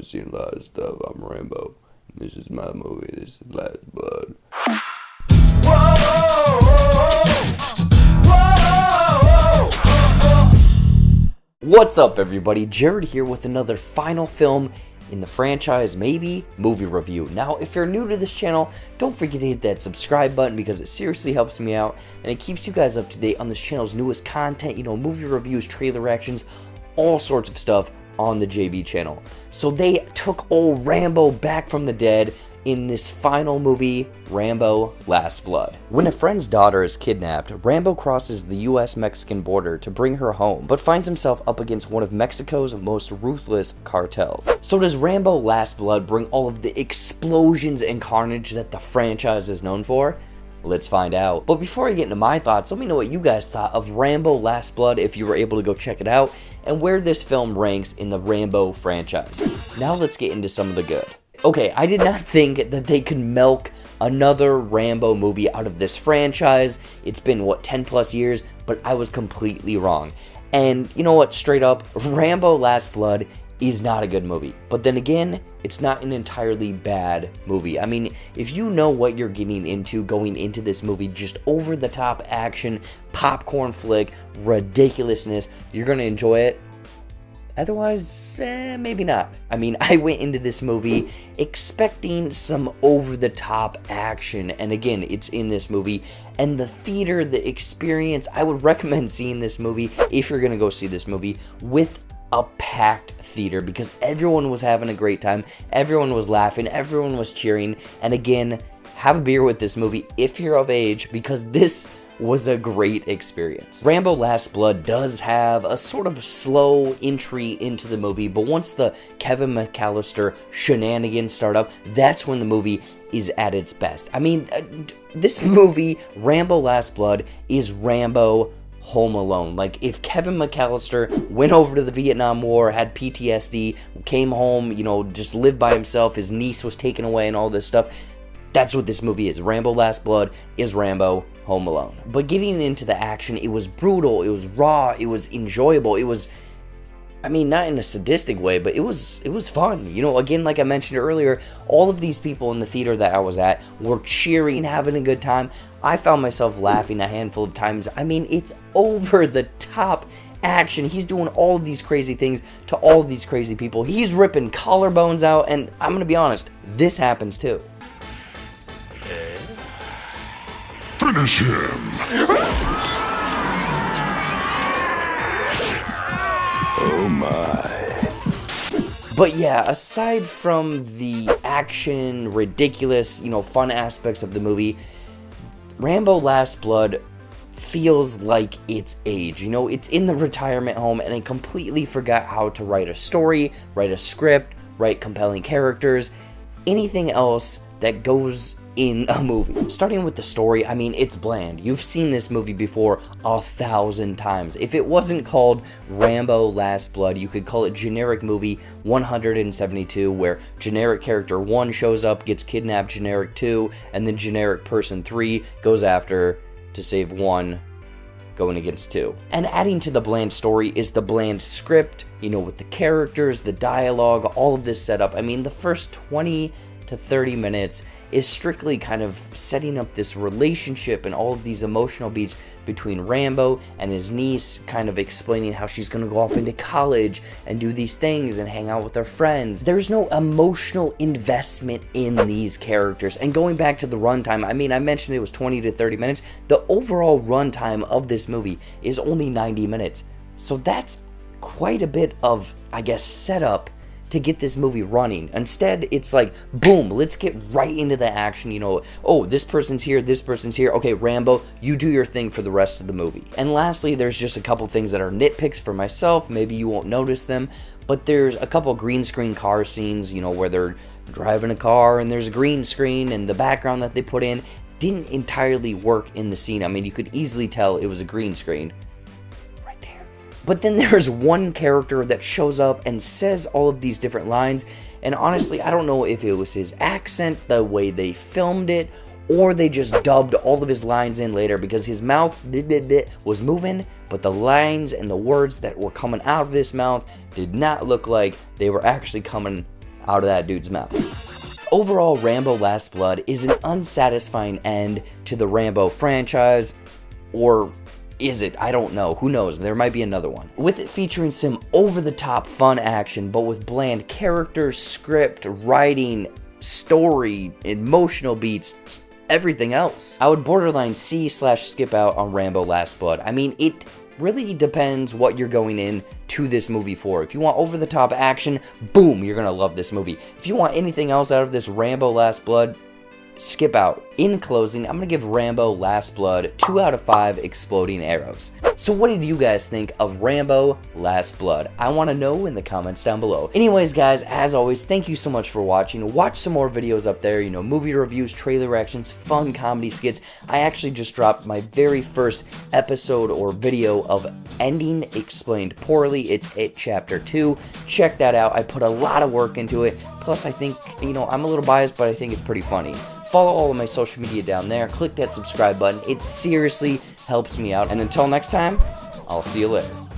haven't seen a lot of stuff. I'm Rambo. This is my movie. This is Last Blood. What's up, everybody? Jared here with another final film in the franchise, maybe movie review. Now, if you're new to this channel, don't forget to hit that subscribe button because it seriously helps me out and it keeps you guys up to date on this channel's newest content, movie reviews, trailer reactions, all sorts of stuff on the JB channel. So they took old Rambo back from the dead in this final movie, Rambo Last Blood. When a friend's daughter is kidnapped, Rambo crosses the US-Mexican border to bring her home, but finds himself up against one of Mexico's most ruthless cartels. So does Rambo Last Blood bring all of the explosions and carnage that the franchise is known for? Let's find out. But before I get into my thoughts, let me know what you guys thought of Rambo Last Blood if you were able to go check it out, and where this film ranks in the Rambo franchise. Now let's get into some of the good. Okay, I did not think that they could milk another Rambo movie out of this franchise. It's been, 10 plus years, but I was completely wrong. And you know what, straight up, Rambo Last Blood is not a good movie. But then again, it's not an entirely bad movie. I mean, if you know what you're getting into going into this movie, just over-the-top action, popcorn flick, ridiculousness, you're gonna enjoy it. Otherwise, maybe not. I mean, I went into this movie expecting some over-the-top action, and again, it's in this movie, and the theater, the experience, I would recommend seeing this movie, if you're gonna go see this movie, with a packed theater, because everyone was having a great time, everyone was laughing, everyone was cheering, and again, have a beer with this movie if you're of age, because this was a great experience. Rambo Last Blood does have a sort of slow entry into the movie, but once the Kevin McAllister shenanigans start up, that's when the movie is at its best. I mean, this movie, Rambo Last Blood, is Rambo Home Alone. Like, if Kevin McAllister went over to the Vietnam War, had PTSD, came home, just lived by himself, his niece was taken away and all this stuff, that's what this movie is. Rambo Last Blood is Rambo Home Alone. But getting into the action, it was brutal, it was raw, it was enjoyable, it was, I mean, not in a sadistic way, but it was fun. Again, like I mentioned earlier, all of these people in the theater that I was at were cheering, having a good time. I found myself laughing a handful of times. I mean, it's over the top action. He's doing all of these crazy things to all of these crazy people. He's ripping collarbones out, and I'm gonna be honest, this happens too. Finish him! Oh my. But yeah, aside from the action, ridiculous, fun aspects of the movie, Rambo Last Blood feels like it's age. It's in the retirement home and they completely forgot how to write a story, write a script, write compelling characters, anything else that goes in a movie. Starting with the story, I mean, it's bland. You've seen this movie before 1,000 times. If it wasn't called Rambo Last Blood, you could call it Generic Movie 172, where generic character 1 shows up, gets kidnapped, generic 2, and then generic person 3 goes after to save 1 going against 2. And adding to the bland story is the bland script, with the characters, the dialogue, all of this setup. I mean, the first 20 to 30 minutes is strictly kind of setting up this relationship and all of these emotional beats between Rambo and his niece, kind of explaining how she's going to go off into college and do these things and hang out with her friends. There's no emotional investment in these characters. And going back to the runtime, I mean, I mentioned it was 20 to 30 minutes. The overall runtime of this movie is only 90 minutes. So that's quite a bit of, I guess, setup to get this movie running. Instead, it's like, boom, let's get right into the action. Oh, this person's here, okay, Rambo, you do your thing for the rest of the movie. And lastly, there's just a couple things that are nitpicks for myself. Maybe you won't notice them, but there's a couple green screen car scenes, where they're driving a car and there's a green screen, and the background that they put in didn't entirely work in the scene. I mean, you could easily tell it was a green screen. But then there's one character that shows up and says all of these different lines, and honestly, I don't know if it was his accent, the way they filmed it, or they just dubbed all of his lines in later, because his mouth was moving, but the lines and the words that were coming out of this mouth did not look like they were actually coming out of that dude's mouth. Overall, Rambo Last Blood is an unsatisfying end to the Rambo franchise, or is it? I don't know. Who knows? There might be another one. With it featuring some over-the-top fun action, but with bland characters, script, writing, story, emotional beats, everything else. I would borderline C/skip out on Rambo Last Blood. I mean, it really depends what you're going in to this movie for. If you want over-the-top action, boom, you're gonna love this movie. If you want anything else out of this Rambo Last Blood, skip out. In closing, I'm gonna give Rambo Last Blood 2 out of 5 exploding arrows. So what did you guys think of Rambo Last Blood? I want to know in the comments down below. Anyways, guys, as always, thank you so much for watching. Watch some more videos up there, you know, movie reviews, trailer reactions, fun comedy skits. I actually just dropped my very first episode or video of Ending Explained Poorly. It's It Chapter 2. Check that out. I put a lot of work into it. Plus, I think, you know, I'm a little biased, but I think it's pretty funny. Follow all of my social media down there. Click that subscribe button. It seriously helps me out. And until next time, I'll see you later.